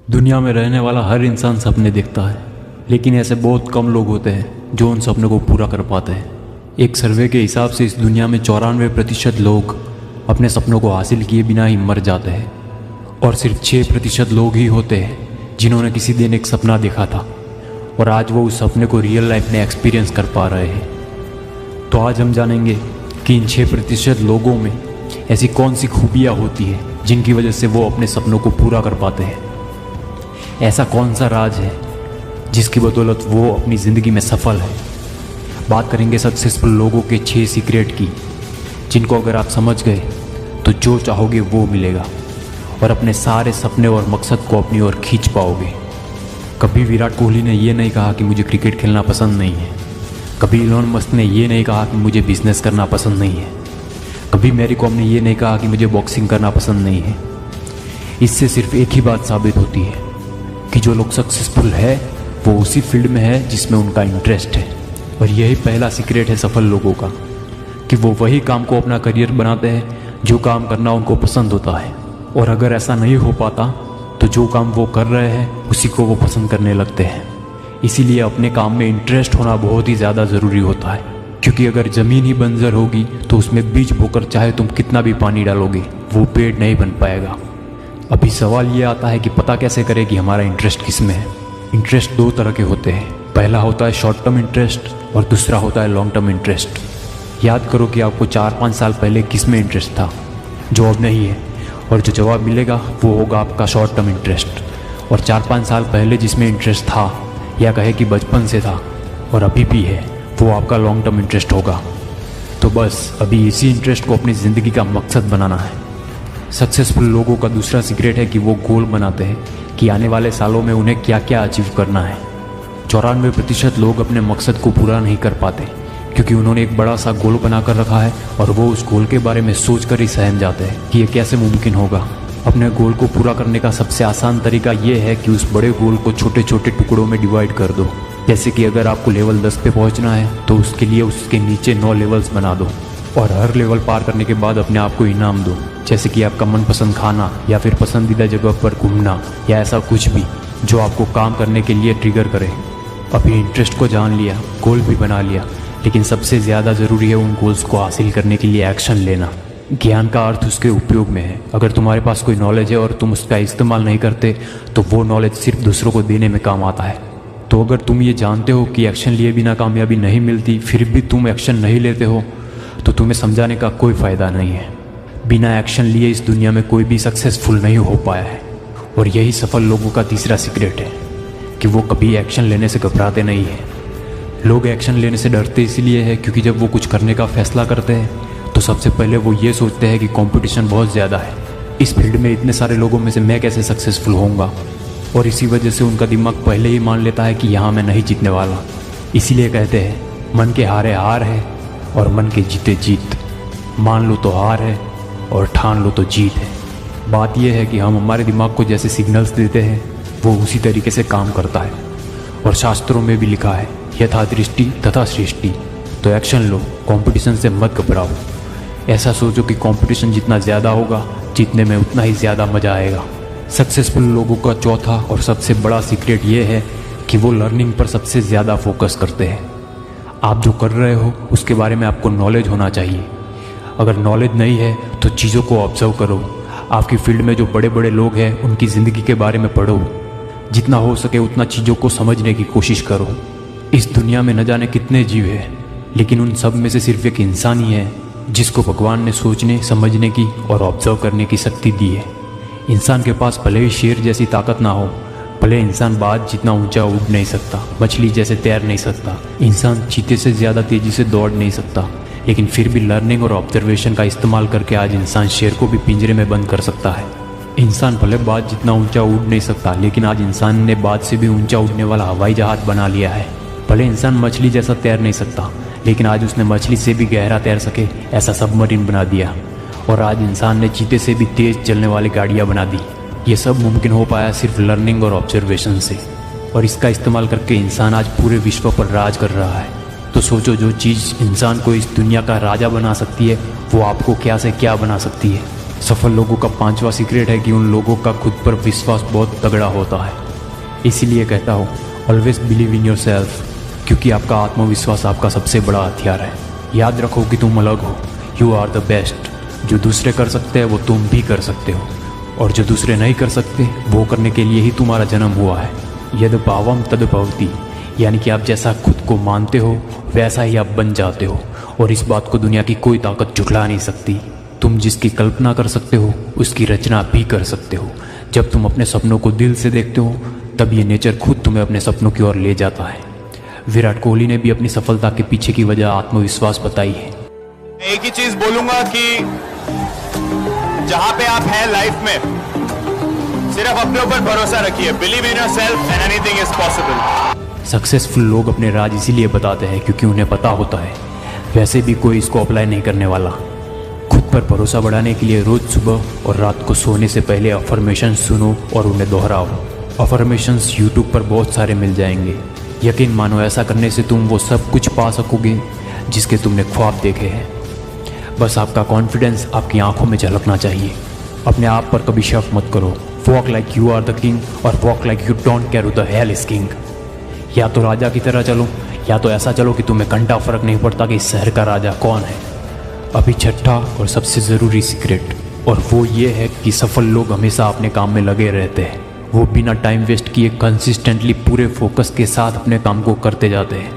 दुनिया में रहने वाला हर इंसान सपने देखता है, लेकिन ऐसे बहुत कम लोग होते हैं जो उन सपनों को पूरा कर पाते हैं। एक सर्वे के हिसाब से इस दुनिया में 94% लोग अपने सपनों को हासिल किए बिना ही मर जाते हैं और सिर्फ 6% लोग ही होते हैं जिन्होंने किसी दिन एक सपना देखा था और आज वो उस सपने को रियल लाइफ में एक्सपीरियंस कर पा रहे हैं। तो आज हम जानेंगे कि इन 6% लोगों में ऐसी कौन सी खूबियाँ होती है जिनकी वजह से वो अपने सपनों को पूरा कर पाते हैं। ऐसा कौन सा राज है जिसकी बदौलत वो अपनी ज़िंदगी में सफल है। बात करेंगे सक्सेसफुल लोगों के 6 सीक्रेट की, जिनको अगर आप समझ गए तो जो चाहोगे वो मिलेगा और अपने सारे सपने और मकसद को अपनी ओर खींच पाओगे। कभी विराट कोहली ने ये नहीं कहा कि मुझे क्रिकेट खेलना पसंद नहीं है। कभी इलोन मस्क ने ये नहीं कहा कि मुझे बिजनेस करना पसंद नहीं है। कभी मैरी कॉम ने ये नहीं कहा कि मुझे बॉक्सिंग करना पसंद नहीं है। इससे सिर्फ एक ही बात साबित होती है कि जो लोग सक्सेसफुल है वो उसी फील्ड में है जिसमें उनका इंटरेस्ट है। और यही पहला सीक्रेट है सफल लोगों का कि वो वही काम को अपना करियर बनाते हैं जो काम करना उनको पसंद होता है। और अगर ऐसा नहीं हो पाता तो जो काम वो कर रहे हैं उसी को वो पसंद करने लगते हैं। इसीलिए अपने काम में इंटरेस्ट होना बहुत ही ज़्यादा ज़रूरी होता है, क्योंकि अगर ज़मीन ही बंजर होगी तो उसमें बीज बोकर चाहे तुम कितना भी पानी डालोगे वो पेड़ नहीं बन पाएगा। अभी सवाल ये आता है कि पता कैसे करें कि हमारा इंटरेस्ट किस में है। इंटरेस्ट 2 तरह के होते हैं। पहला होता है शॉर्ट टर्म इंटरेस्ट और दूसरा होता है लॉन्ग टर्म इंटरेस्ट। याद करो कि आपको 4-5 साल पहले किस में इंटरेस्ट था जो अब नहीं है, और जो जवाब मिलेगा वो होगा आपका शॉर्ट टर्म इंटरेस्ट। और 4-5 साल पहले जिसमें इंटरेस्ट था या कहे कि बचपन से था और अभी भी है, वो आपका लॉन्ग टर्म इंटरेस्ट होगा। तो बस अभी इसी इंटरेस्ट को अपनी ज़िंदगी का मकसद बनाना है। सक्सेसफुल लोगों का दूसरा सीक्रेट है कि वो गोल बनाते हैं कि आने वाले सालों में उन्हें क्या क्या अचीव करना है। 94% लोग अपने मकसद को पूरा नहीं कर पाते क्योंकि उन्होंने एक बड़ा सा गोल बना कर रखा है और वो उस गोल के बारे में सोच कर ही सहम जाते हैं कि ये कैसे मुमकिन होगा। अपने गोल को पूरा करने का सबसे आसान तरीका ये है कि उस बड़े गोल को छोटे छोटे टुकड़ों में डिवाइड कर दो। जैसे कि अगर आपको लेवल 10 पे पहुंचना है तो उसके लिए उसके नीचे 9 लेवल्स बना दो और हर लेवल पार करने के बाद अपने आप को इनाम दो, जैसे कि आपका मनपसंद खाना या फिर पसंदीदा जगह पर घूमना या ऐसा कुछ भी जो आपको काम करने के लिए ट्रिगर करे। अभी इंटरेस्ट को जान लिया, गोल भी बना लिया, लेकिन सबसे ज़्यादा ज़रूरी है उन गोल्स को हासिल करने के लिए एक्शन लेना। ज्ञान का अर्थ उसके उपयोग में है। अगर तुम्हारे पास कोई नॉलेज है और तुम उसका इस्तेमाल नहीं करते तो वो नॉलेज सिर्फ दूसरों को देने में काम आता है। तो अगर तुम ये जानते हो कि एक्शन लिए बिना कामयाबी नहीं मिलती, फिर भी तुम एक्शन नहीं लेते हो, तो तुम्हें समझाने का कोई फ़ायदा नहीं है। बिना एक्शन लिए इस दुनिया में कोई भी सक्सेसफुल नहीं हो पाया है। और यही सफल लोगों का तीसरा सीक्रेट है कि वो कभी एक्शन लेने से घबराते नहीं हैं। लोग एक्शन लेने से डरते इसलिए है क्योंकि जब वो कुछ करने का फैसला करते हैं तो सबसे पहले वो ये सोचते हैं कि कंपटीशन बहुत ज़्यादा है, इस फील्ड में इतने सारे लोगों में से मैं कैसे सक्सेसफुल होऊंगा। और इसी वजह से उनका दिमाग पहले ही मान लेता है कि यहाँ मैं नहीं जीतने वाला। इसीलिए कहते हैं मन के हारे हार है और मन के जीते जीत। मान लो तो हार है और ठान लो तो जीत है। बात यह है कि हम हमारे दिमाग को जैसे सिग्नल्स देते हैं वो उसी तरीके से काम करता है। और शास्त्रों में भी लिखा है यथा दृष्टि तथा सृष्टि। तो एक्शन लो, कंपटीशन से मत घबराओ। ऐसा सोचो कि कंपटीशन जितना ज़्यादा होगा जीतने में उतना ही ज़्यादा मज़ा आएगा। सक्सेसफुल लोगों का चौथा और सबसे बड़ा सीक्रेट ये है कि वो लर्निंग पर सबसे ज़्यादा फोकस करते हैं। आप जो कर रहे हो उसके बारे में आपको नॉलेज होना चाहिए। अगर नॉलेज नहीं है तो चीज़ों को ऑब्जर्व करो। आपकी फील्ड में जो बड़े बड़े लोग हैं उनकी ज़िंदगी के बारे में पढ़ो। जितना हो सके उतना चीज़ों को समझने की कोशिश करो। इस दुनिया में न जाने कितने जीव हैं, लेकिन उन सब में से सिर्फ एक इंसान ही है जिसको भगवान ने सोचने, समझने की और ऑब्जर्व करने की शक्ति दी है। इंसान के पास भले ही शेर जैसी ताकत ना हो, भले इंसान बाज जितना ऊंचा उड़ नहीं सकता, मछली जैसे तैर नहीं सकता, इंसान चीते से ज़्यादा तेज़ी से दौड़ नहीं सकता, लेकिन फिर भी लर्निंग और ऑब्जर्वेशन का इस्तेमाल करके आज इंसान शेर को भी पिंजरे में बंद कर सकता है। इंसान भले बाज जितना ऊंचा उड़ नहीं सकता, लेकिन आज इंसान ने बाज से भी ऊंचा उड़ने वाला हवाई जहाज बना लिया है। भले इंसान मछली जैसा तैर नहीं सकता, लेकिन आज उसने मछली से भी गहरा तैर सके ऐसा सबमरीन बना दिया। और आज इंसान ने चीते से भी तेज़ चलने वाली गाड़ियाँ बना दी। ये सब मुमकिन हो पाया सिर्फ लर्निंग और ऑब्जर्वेशन से। और इसका इस्तेमाल करके इंसान आज पूरे विश्व पर राज कर रहा है। तो सोचो, जो चीज़ इंसान को इस दुनिया का राजा बना सकती है वो आपको क्या से क्या बना सकती है। सफल लोगों का 5वां सीक्रेट है कि उन लोगों का खुद पर विश्वास बहुत तगड़ा होता है। इसीलिए कहता हूँ always believe in your self, क्योंकि आपका आत्मविश्वास आपका सबसे बड़ा हथियार है। याद रखो कि तुम अलग हो, यू आर द बेस्ट। जो दूसरे कर सकते हैं वो तुम भी कर सकते हो, और जो दूसरे नहीं कर सकते वो करने के लिए ही तुम्हारा जन्म हुआ है। यद भावम तद भवति, यानी कि आप जैसा खुद को मानते हो वैसा ही आप बन जाते हो, और इस बात को दुनिया की कोई ताकत झुठला नहीं सकती। तुम जिसकी कल्पना कर सकते हो उसकी रचना भी कर सकते हो। जब तुम अपने सपनों को दिल से देखते हो तब ये नेचर खुद तुम्हें अपने सपनों की ओर ले जाता है। विराट कोहली ने भी अपनी सफलता के पीछे की वजह आत्मविश्वास बताई है। एक ही चीज बोलूंगा कि जहां पे आप हैं लाइफ में, सिर्फ अपने ऊपर भरोसा रखिए। Believe in yourself and anything is possible. Successful लोग अपने राज इसीलिए बताते हैं क्योंकि उन्हें पता होता है वैसे भी कोई इसको अप्लाई नहीं करने वाला। खुद पर भरोसा बढ़ाने के लिए रोज सुबह और रात को सोने से पहले अफर्मेशन सुनो और उन्हें दोहराओ। अफर्मेशंस यूट्यूब पर बहुत सारे मिल जाएंगे। यकीन मानो ऐसा करने से तुम वो सब कुछ पा सकोगे जिसके तुमने ख्वाब देखे हैं। बस आपका कॉन्फिडेंस आपकी आंखों में झलकना चाहिए। अपने आप पर कभी शक मत करो। Walk like you are the king और walk like you don't care who the hell is king. या तो राजा की तरह चलो या तो ऐसा चलो कि तुम्हें घंटा फर्क नहीं पड़ता कि इस शहर का राजा कौन है। अभी छठा और सबसे ज़रूरी सीक्रेट, और वो ये है कि सफल लोग हमेशा अपने काम में लगे रहते हैं। वो बिना टाइम वेस्ट किए कंसिस्टेंटली पूरे फोकस के साथ अपने काम को करते जाते हैं।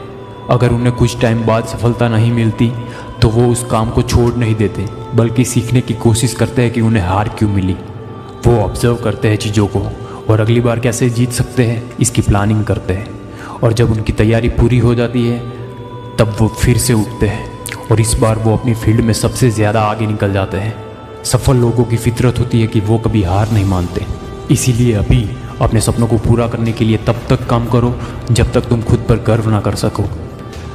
अगर उन्हें कुछ टाइम बाद सफलता नहीं मिलती तो वो उस काम को छोड़ नहीं देते, बल्कि सीखने की कोशिश करते हैं कि उन्हें हार क्यों मिली। वो ऑब्जर्व करते हैं चीज़ों को और अगली बार कैसे जीत सकते हैं इसकी प्लानिंग करते हैं, और जब उनकी तैयारी पूरी हो जाती है तब वो फिर से उठते हैं और इस बार वो अपनी फील्ड में सबसे ज़्यादा आगे निकल जाते हैं। सफल लोगों की फितरत होती है कि वो कभी हार नहीं मानते। इसीलिए अभी अपने सपनों को पूरा करने के लिए तब तक काम करो जब तक तुम खुद पर गर्व ना कर सको।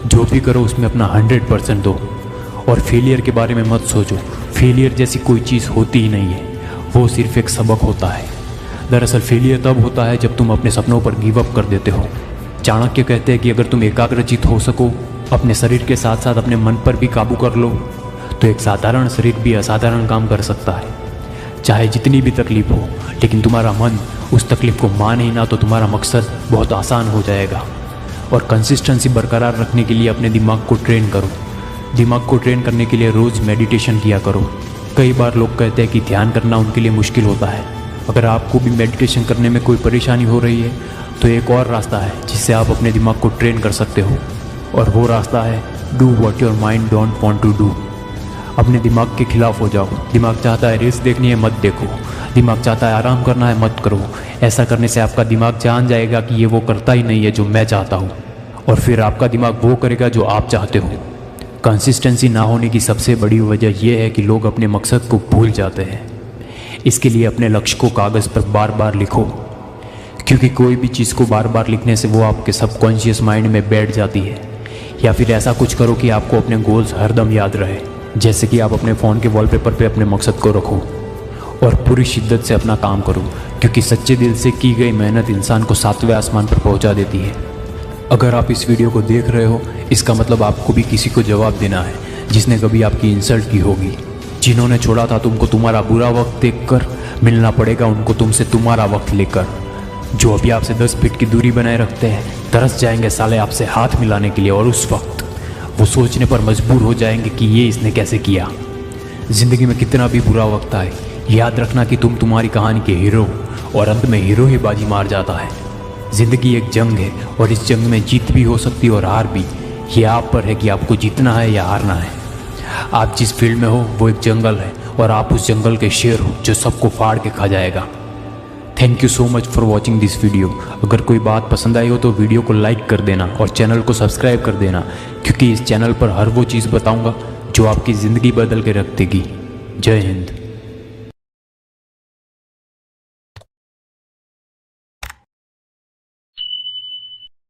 जो भी करो उसमें अपना 100% दो, और फेलियर के बारे में मत सोचो। फेलियर जैसी कोई चीज़ होती ही नहीं है, वो सिर्फ एक सबक होता है। दरअसल फेलियर तब होता है जब तुम अपने सपनों पर गिव अप कर देते हो। चाणक्य कहते हैं कि अगर तुम एकाग्रचित हो सको, अपने शरीर के साथ साथ अपने मन पर भी काबू कर लो, तो एक साधारण शरीर भी असाधारण काम कर सकता है। चाहे जितनी भी तकलीफ हो, लेकिन तुम्हारा मन उस तकलीफ को मान ही ना तो तुम्हारा मकसद बहुत आसान हो जाएगा। और कंसिस्टेंसी बरकरार रखने के लिए अपने दिमाग को ट्रेन करो। दिमाग को ट्रेन करने के लिए रोज़ मेडिटेशन किया करो। कई बार लोग कहते हैं कि ध्यान करना उनके लिए मुश्किल होता है। अगर आपको भी मेडिटेशन करने में कोई परेशानी हो रही है तो एक और रास्ता है जिससे आप अपने दिमाग को ट्रेन कर सकते हो, और वो रास्ता है do what your mind don't want to do. अपने दिमाग के खिलाफ हो जाओ। दिमाग चाहता है रील्स देखनी है, मत देखो। दिमाग चाहता है आराम करना है, मत करो। ऐसा करने से आपका दिमाग जान जाएगा कि ये वो करता ही नहीं है जो मैं चाहता हूँ, और फिर आपका दिमाग वो करेगा जो आप चाहते हो। कंसिस्टेंसी ना होने की सबसे बड़ी वजह यह है कि लोग अपने मकसद को भूल जाते हैं। इसके लिए अपने लक्ष्य को कागज़ पर बार बार लिखो, क्योंकि कोई भी चीज़ को बार बार लिखने से वो आपके सबकॉन्शियस माइंड में बैठ जाती है। या फिर ऐसा कुछ करो कि आपको अपने गोल्स हरदम याद रहे, जैसे कि आप अपने फ़ोन के वॉलपेपर पे अपने मकसद को रखो और पूरी शिद्दत से अपना काम करो, क्योंकि सच्चे दिल से की गई मेहनत इंसान को 7वें आसमान पर पहुंचा देती है। अगर आप इस वीडियो को देख रहे हो, इसका मतलब आपको भी किसी को जवाब देना है जिसने कभी आपकी इंसल्ट की होगी। जिन्होंने छोड़ा था तुमको तुम्हारा बुरा वक्त देखकर, मिलना पड़ेगा उनको तुमसे तुम्हारा वक्त लेकर। जो अभी आपसे 10 फीट की दूरी बनाए रखते हैं, तरस जाएंगे साले आपसे हाथ मिलाने के लिए, और उस वक्त वो सोचने पर मजबूर हो जाएंगे कि ये इसने कैसे किया। ज़िंदगी में कितना भी बुरा वक्त आए, याद रखना कि तुम तुम्हारी कहानी के हीरो हो, और अंत में हीरो ही बाजी मार जाता है। ज़िंदगी एक जंग है, और इस जंग में जीत भी हो सकती है और हार भी। ये आप पर है कि आपको जीतना है या हारना है। आप जिस फील्ड में हो वो एक जंगल है, और आप उस जंगल के शेर हो जो सबको फाड़ के खा जाएगा। Thank you so much for watching this video. अगर कोई बात पसंद आई हो तो वीडियो को लाइक कर देना और चैनल को सब्सक्राइब कर देना, क्योंकि इस चैनल पर हर वो चीज़ बताऊंगा जो आपकी ज़िंदगी बदल के रख देगी। जय हिंद।